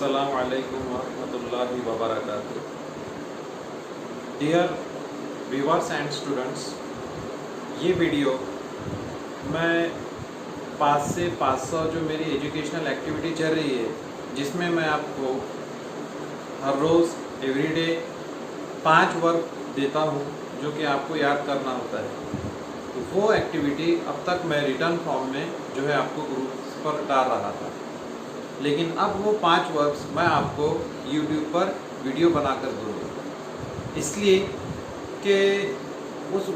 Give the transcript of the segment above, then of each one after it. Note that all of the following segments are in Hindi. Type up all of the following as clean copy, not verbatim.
अस्सलामु अलैकुम वरहमतुल्लाहि वबरकातुह। डियर व्यूअर्स एंड स्टूडेंट्स, ये वीडियो मैं 5 से 500 जो मेरी एजुकेशनल एक्टिविटी चल रही है, जिसमें मैं आपको हर रोज़ एवरीडे 5 वर्क देता हूँ जो कि आपको याद करना होता है। तो वो एक्टिविटी अब तक मैं रिटर्न फॉर्म में जो है आपको ग्रुप्स पर डाल रहा था, लेकिन अब वो 5 वर्क्स मैं आपको YouTube पर वीडियो बनाकर दूँगा, इसलिए कि उस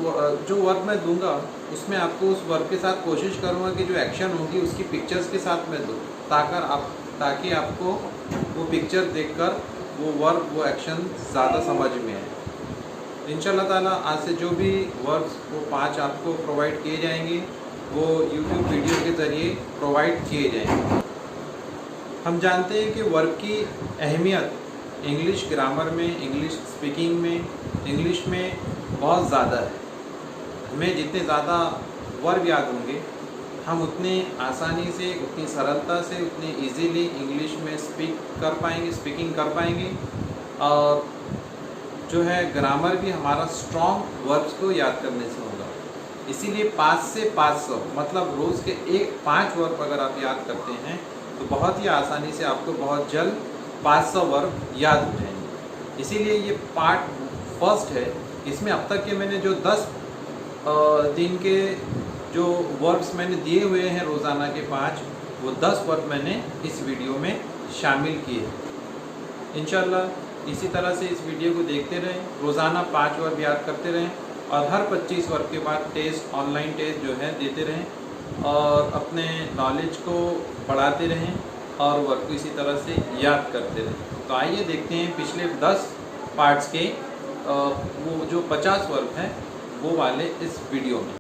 जो वर्क मैं दूंगा उसमें आपको उस वर्क के साथ कोशिश करूंगा कि जो एक्शन होगी उसकी पिक्चर्स के साथ मैं दूँ, ताकि आपको वो पिक्चर देखकर वो वर्क वो एक्शन ज़्यादा समझ में आए। इंशाल्लाह ताला आज से जो भी वर्क्स वो 5 आपको प्रोवाइड किए जाएंगे वो YouTube वीडियो के ज़रिए प्रोवाइड किए जाएंगे। हम जानते हैं कि वर्क की अहमियत इंग्लिश ग्रामर में, इंग्लिश स्पीकिंग में, इंग्लिश में बहुत ज़्यादा है। हमें जितने ज़्यादा वर्ब याद होंगे हम उतने आसानी से, उतनी सरलता से, उतने इजीली इंग्लिश में स्पीकिंग कर पाएंगे और जो है ग्रामर भी हमारा स्ट्रॉन्ग वर्ब्स को याद करने से होगा। इसीलिए 5 से 500 मतलब रोज़ के 5 वर्ब अगर आप याद करते हैं तो बहुत ही आसानी से आपको बहुत जल्द 500 वर्ब याद हो जाएंगे। इसीलिए ये पार्ट फर्स्ट है। इसमें अब तक के मैंने जो 10 दिन के जो वर्ब्स मैंने दिए हुए हैं रोज़ाना के 5, वो 10 वर्ब मैंने इस वीडियो में शामिल किए। इंशाल्लाह इसी तरह से इस वीडियो को देखते रहें, रोज़ाना 5 वर्ब याद करते रहें और हर 25 वर्ब के बाद टेस्ट, ऑनलाइन टेस्ट जो है देते रहें और अपने नॉलेज को बढ़ाते रहें और वर्क को इसी तरह से याद करते रहें। तो आइए देखते हैं पिछले 10 पार्ट्स के वो जो 50 वर्क हैं वो वाले इस वीडियो में।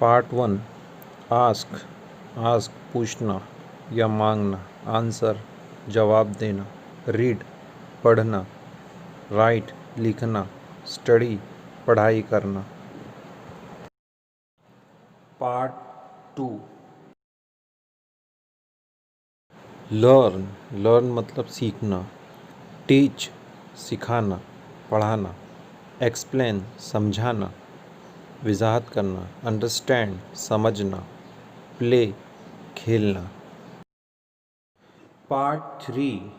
पार्ट 1 आस्क, आस्क पूछना या मांगना, आंसर जवाब देना, रीड पढ़ना, राइट लिखना, स्टडी पढ़ाई करना। पार्ट 2 लर्न, लर्न मतलब सीखना, टीच सिखाना, पढ़ाना, एक्सप्लेन समझाना, वजाहत करना, अंडरस्टैंड समझना, प्ले खेलना। पार्ट 3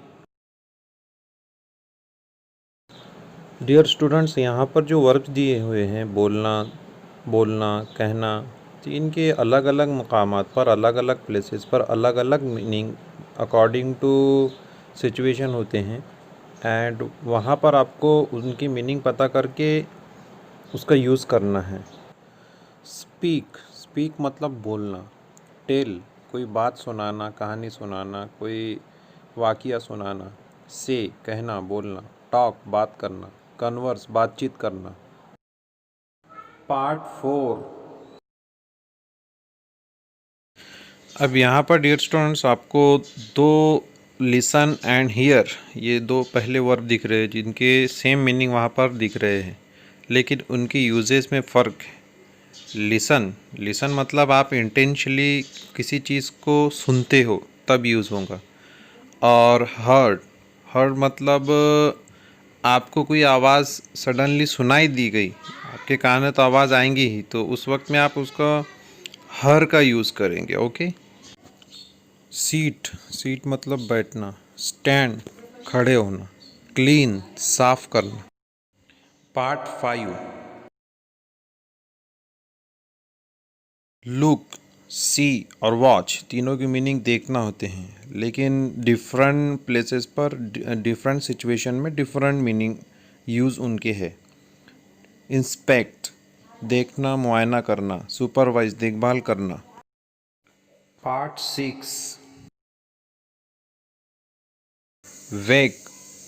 डियर स्टूडेंट्स, यहाँ पर जो वर्ब्स दिए हुए हैं बोलना, कहना, तो इनके अलग अलग मकामात पर, अलग अलग प्लेसेस पर अलग अलग मीनिंग अकॉर्डिंग टू सिचुएशन होते हैं एंड वहाँ पर आपको उनकी मीनिंग पता करके उसका यूज़ करना है। स्पीक, स्पीक मतलब बोलना। टेल कोई बात सुनाना, कहानी सुनाना, कोई वाक़या सुनाना। से कहना, बोलना। टॉक बात करना। कन्वर्स बातचीत करना। पार्ट 4 अब यहाँ पर डियर स्टूडेंट्स आपको 2 लिसन एंड हियर, ये 2 पहले वर्ब दिख रहे हैं जिनके सेम मीनिंग वहाँ पर दिख रहे हैं, लेकिन उनकी यूजेस में फ़र्क है। लिसन, लिसन मतलब आप इंटेंशनली किसी चीज़ को सुनते हो तब यूज़ होगा। और हर्ड, हर्ड मतलब आपको कोई आवाज़ सडनली सुनाई दी गई, आपके कान में तो आवाज़ आएंगी ही, तो उस वक्त में आप उसका हर का यूज़ करेंगे। ओके। सीट, सीट मतलब बैठना। स्टैंड खड़े होना। क्लीन साफ करना। पार्ट 5 लुक, सी और वॉच तीनों की मीनिंग देखना होते हैं, लेकिन डिफरेंट प्लेसेस पर डिफरेंट सिचुएशन में डिफरेंट मीनिंग यूज़ उनके है। इंस्पेक्ट देखना, मुआयना करना। सुपरवाइज देखभाल करना। पार्ट 6 वेक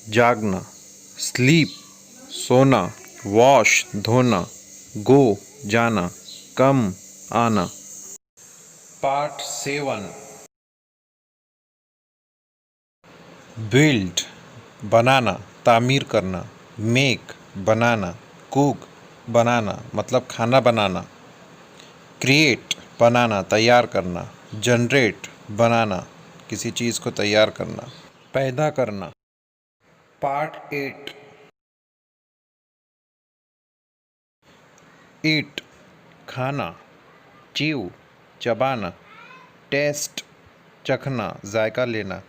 जागना। स्लीप सोना। वॉश धोना। गो जाना। कम आना। पार्ट 7 बिल्ड बनाना, तामीर करना। मेक बनाना। कुक बनाना मतलब खाना बनाना। क्रिएट बनाना, तैयार करना। जनरेट बनाना, किसी चीज़ को तैयार करना, पैदा करना। पार्ट 8 ईट खाना, च्यू चबाना, टेस्ट चखना जायका लेना,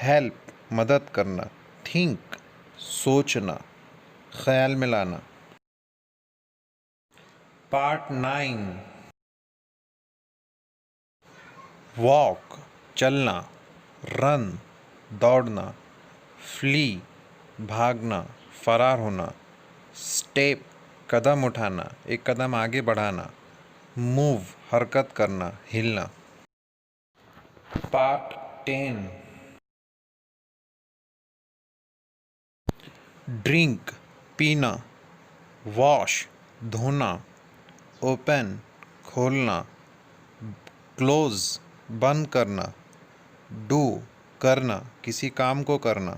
हेल्प मदद करना, थिंक सोचना ख्याल में लाना। पार्ट 9 वॉक चलना, रन दौड़ना, फ्ली भागना फरार होना, स्टेप कदम उठाना एक कदम आगे बढ़ाना, मूव हरकत करना हिलना। पार्ट 10 ड्रिंक पीना, वॉश धोना, ओपन खोलना, क्लोज बंद करना, डू करना किसी काम को करना,